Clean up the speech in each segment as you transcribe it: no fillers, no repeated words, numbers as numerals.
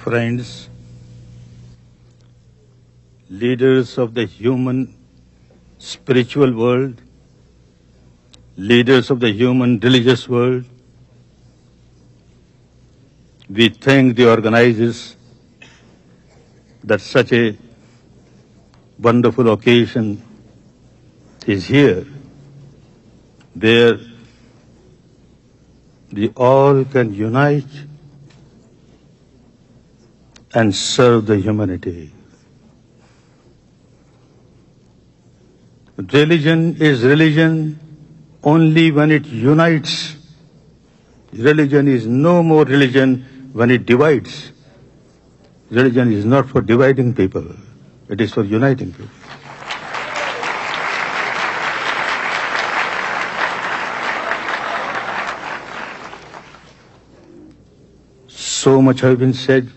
friends, leaders of the human spiritual world, leaders of the human religious world, we thank the organizers that such a wonderful occasion is here, where we all can unite and serve the humanity. Religion is religion only when it unites. Religion is no more religion when it divides. Religion is not for dividing people, it is for uniting people. So much has been said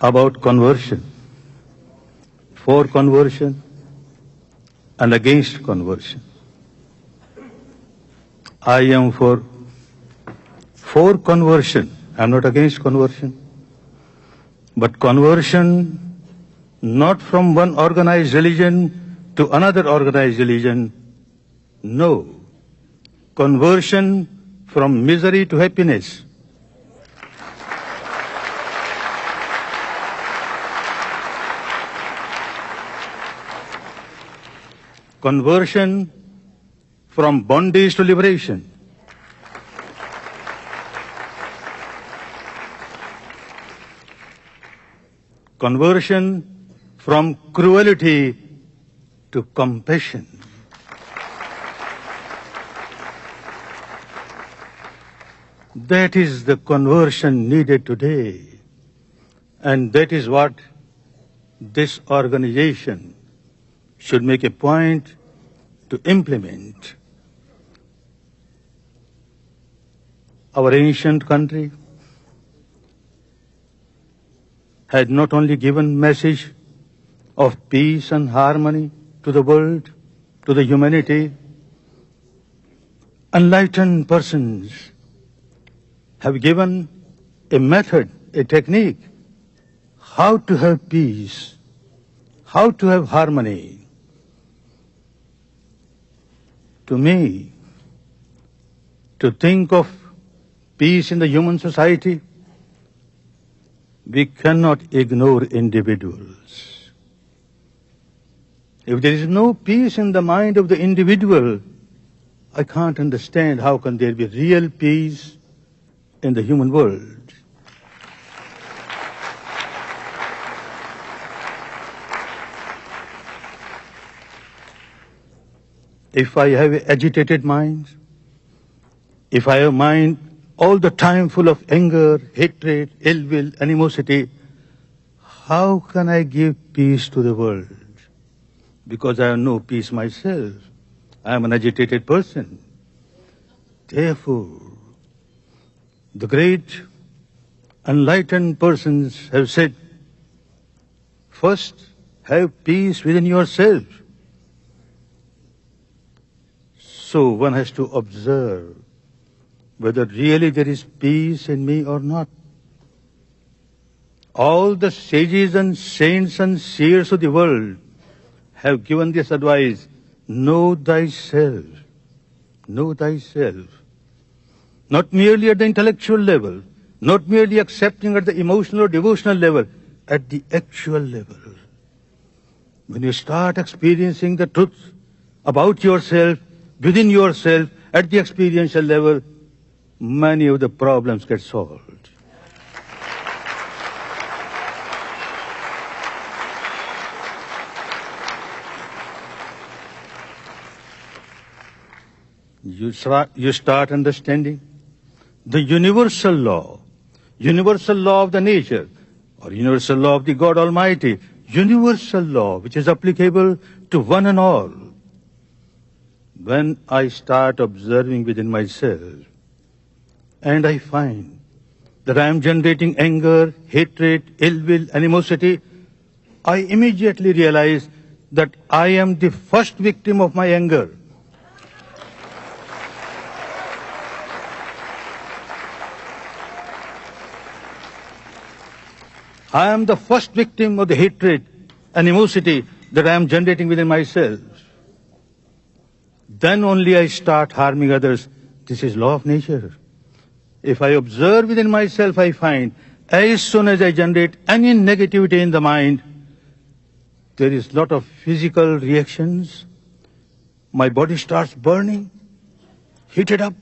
about conversion, for conversion and against conversion. I am for conversion. I am not against conversion. But conversion not from one organized religion to another organized religion. No. Conversion from misery to happiness. Conversion from bondage to liberation. Conversion from cruelty to compassion. That is the conversion needed today. And that is what this organization should make a point to implement. Our ancient country had not only given message of peace and harmony to the world, to the humanity, enlightened persons have given a method, a technique, how to have peace, how to have harmony. To me, to think of peace in the human society, we cannot ignore individuals. If there is no peace in the mind of the individual, I can't understand how can there be real peace in the human world. If I have an agitated mind, if I have a mind all the time full of anger, hatred, ill will, animosity, how can I give peace to the world? Because I have no peace myself. I am an agitated person. Therefore, the great enlightened persons have said, first have peace within yourself. So one has to observe whether really there is peace in me or not. All the sages and saints and seers of the world have given this advice, know thyself. Know thyself. Not merely at the intellectual level, not merely accepting at the emotional or devotional level, at the actual level. When you start experiencing the truth about yourself, within yourself, at the experiential level, many of the problems get solved. You start understanding the universal law of the nature, or universal law of the God Almighty, universal law which is applicable to one and all. When I start observing within myself, and I find that I am generating anger, hatred, ill will, animosity, I immediately realize that I am the first victim of my anger. I am the first victim of the hatred, animosity that I am generating within myself. Then only I start harming others. This is law of nature. If I observe within myself, I find as soon as I generate any negativity in the mind, there is lot of physical reactions. My body starts burning, heated up,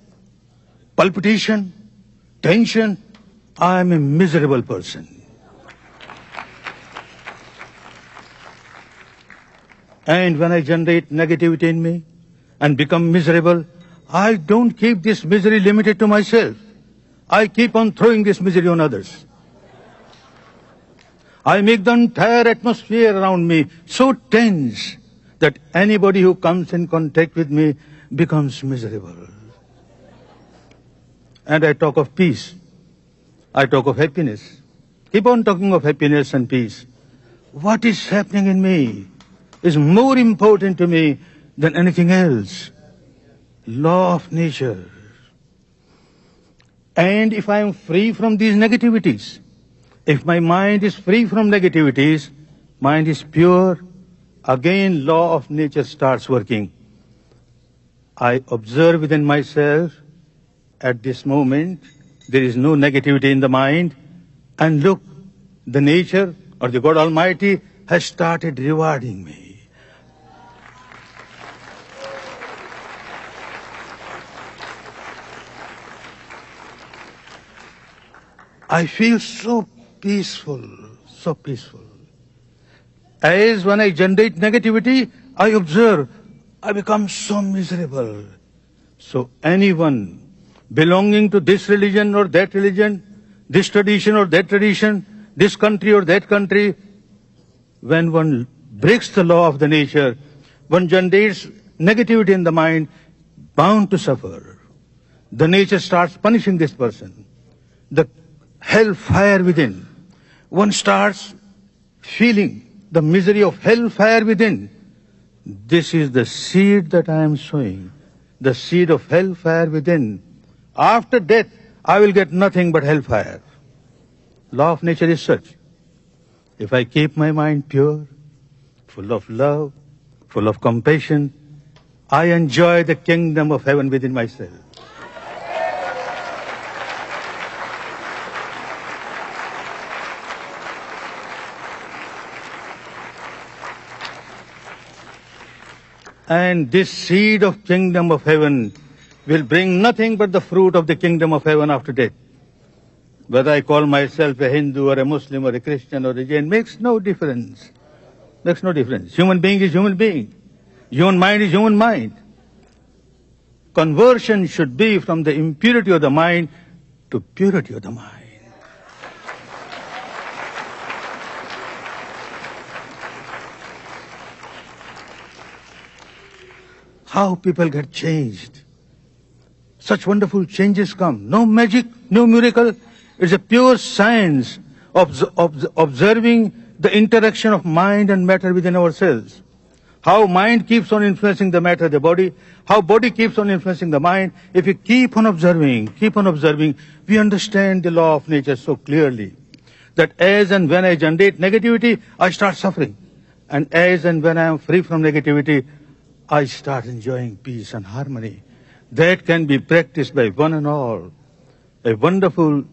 palpitation, tension. I am a miserable person. And when I generate negativity in me and become miserable, I don't keep this misery limited to myself. I keep on throwing this misery on others. I make the entire atmosphere around me so tense that anybody who comes in contact with me becomes miserable. And I talk of peace. I talk of happiness. Keep on talking of happiness and peace. What is happening in me is more important to me than anything else. Law of nature. And if I am free from these negativities, if my mind is free from negativities, mind is pure, again law of nature starts working. I observe within myself, at this moment, there is no negativity in the mind, and look, the nature or the God Almighty has started rewarding me. I feel so peaceful, so peaceful. As when I generate negativity, I observe, I become so miserable. So anyone belonging to this religion or that religion, this tradition or that tradition, this country or that country, when one breaks the law of the nature, one generates negativity in the mind, bound to suffer. The nature starts punishing this person. The hellfire within. One starts feeling the misery of hellfire within. This is the seed that I am sowing, the seed of hellfire within. After death, I will get nothing but hellfire. Law of nature is such. If I keep my mind pure, full of love, full of compassion, I enjoy the kingdom of heaven within myself. And this seed of kingdom of heaven will bring nothing but the fruit of the kingdom of heaven after death. Whether I call myself a Hindu or a Muslim or a Christian or a Jain makes no difference. Makes no difference. Human being is human being. Human mind is human mind. Conversion should be from the impurity of the mind to purity of the mind. How people get changed. Such wonderful changes come. No magic, no miracle. It's a pure science of observing the interaction of mind and matter within ourselves. How mind keeps on influencing the matter, the body. How body keeps on influencing the mind. If we keep on observing, we understand the law of nature so clearly. That as and when I generate negativity, I start suffering. And as and when I am free from negativity, I start enjoying peace and harmony. That can be practiced by one and all. A wonderful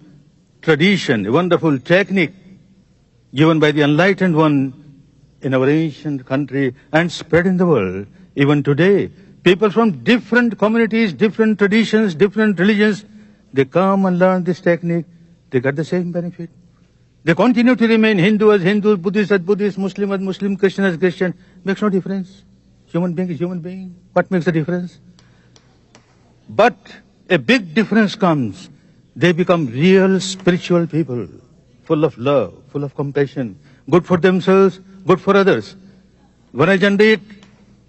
tradition, a wonderful technique given by the enlightened one in our ancient country and spread in the world. Even today, people from different communities, different traditions, different religions, they come and learn this technique. They get the same benefit. They continue to remain Hindu as Hindu, Buddhist as Buddhist, Muslim as Muslim, Christian as Christian. Makes no difference. Human being is human being. What makes the difference? But a big difference comes. They become real spiritual people, full of love, full of compassion, good for themselves, good for others. When I generate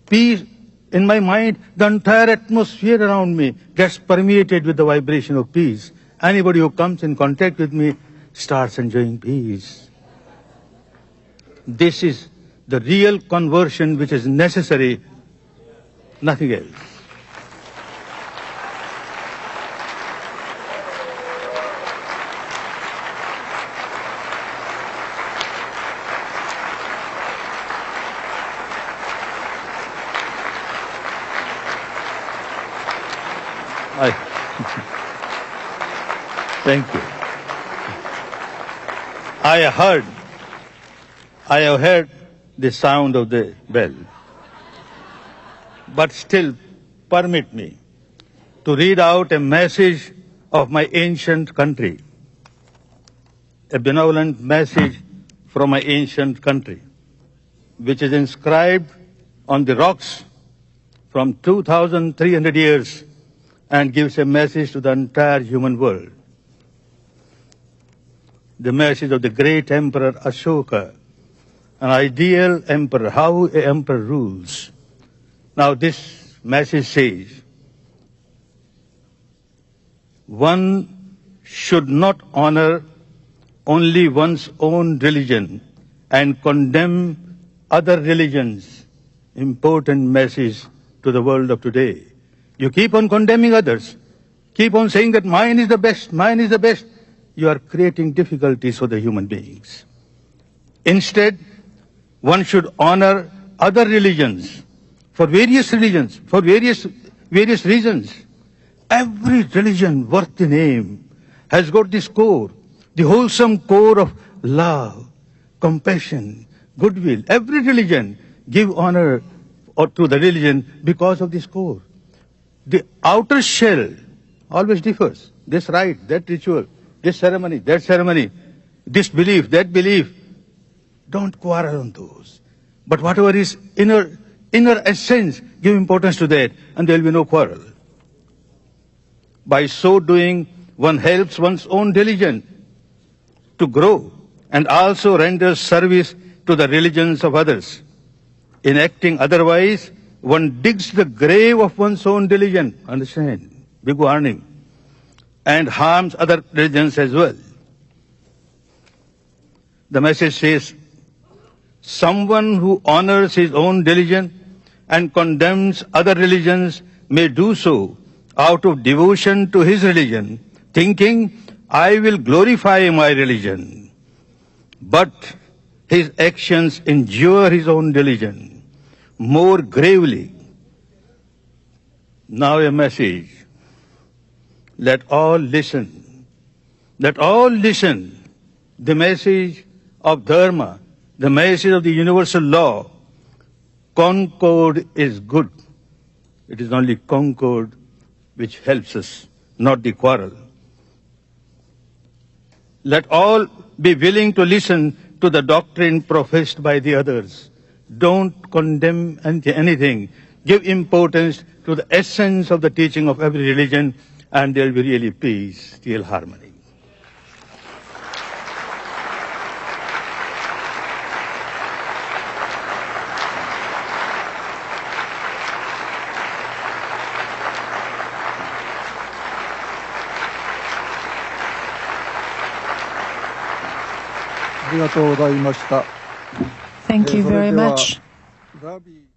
peace in my mind, the entire atmosphere around me gets permeated with the vibration of peace. Anybody who comes in contact with me starts enjoying peace. This is the real conversion which is necessary, nothing else. I, thank you. I have heard the sound of the bell. But still, permit me to read out a message of my ancient country, a benevolent message from my ancient country, which is inscribed on the rocks from 2,300 years and gives a message to the entire human world. The message of the great Emperor Ashoka, an ideal emperor, how an emperor rules. Now this message says, one should not honor only one's own religion and condemn other religions. Important message to the world of today. You keep on condemning others, keep on saying that mine is the best, mine is the best. You are creating difficulties for the human beings. Instead, one should honor other religions for various reasons. Every religion worth the name has got this core, the wholesome core of love, compassion, goodwill. Every religion give honor to the religion because of this core. The outer shell always differs. This rite, that ritual, this ceremony, that ceremony, this belief, that belief. Don't quarrel on those. But whatever is inner essence, give importance to that, and there will be no quarrel. By so doing, one helps one's own religion to grow and also renders service to the religions of others. In acting otherwise, one digs the grave of one's own religion, understand, big warning, and harms other religions as well. The message says, someone who honors his own religion and condemns other religions may do so out of devotion to his religion, thinking, I will glorify my religion. But his actions injure his own religion more gravely. Now a message. Let all listen. Let all listen. The message of Dharma, the message of the universal law. Concord is good. It is only concord which helps us, not the quarrel. Let all be willing to listen to the doctrine professed by the others. Don't condemn anything. Give importance to the essence of the teaching of every religion, and there will be really peace, real harmony. Thank you very much. ラビー